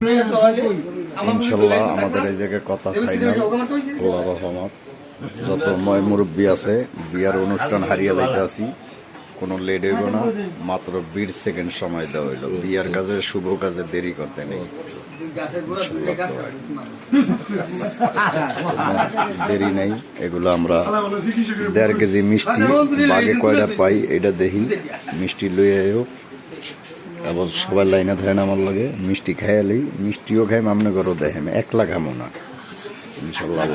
ইনশাল্লাহ আমাদের এই জায়গায় কথা ফাইনাল। আল্লাহর রহমত, যত ময় মুরব্বী আছে বিয়ার অনুষ্ঠান হারিয়ে যাইতে আছি, কোনো লেট হইব না, মাত্র 20 সেকেন্ড সময় দেওয়া হইল। বিয়ার কাজে শুভ কাজে দেরি করতে নেই, দেরি নেই। এগুলো আমরা 1.5 কেজি মিষ্টি বাগে কয়টা পাই এটা দেখি, মিষ্টি লইয়াও এবার সবার লাইনে ধরেন আমার লাগে মিষ্টি খাইয়ালি, মিষ্টিও খাই আমনে করো দেখেন, একলা খামো না ইনশাল্লাহ।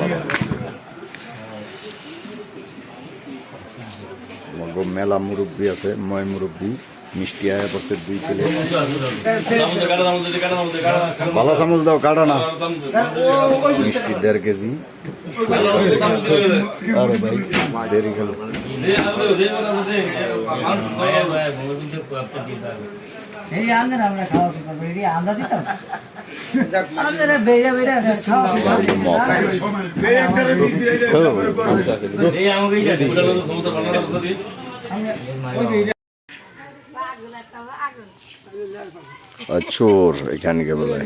মেলা মুরব্বী আছে, ময় মুরব্বী, মিষ্টি আয়া পড়ছে 2 প্লেট। ভালো চামচ দাও, কাটা না। মিষ্টি 1.5 কেজি। আরে ভাই দেরি গেল। চোর এখানে কে বলে।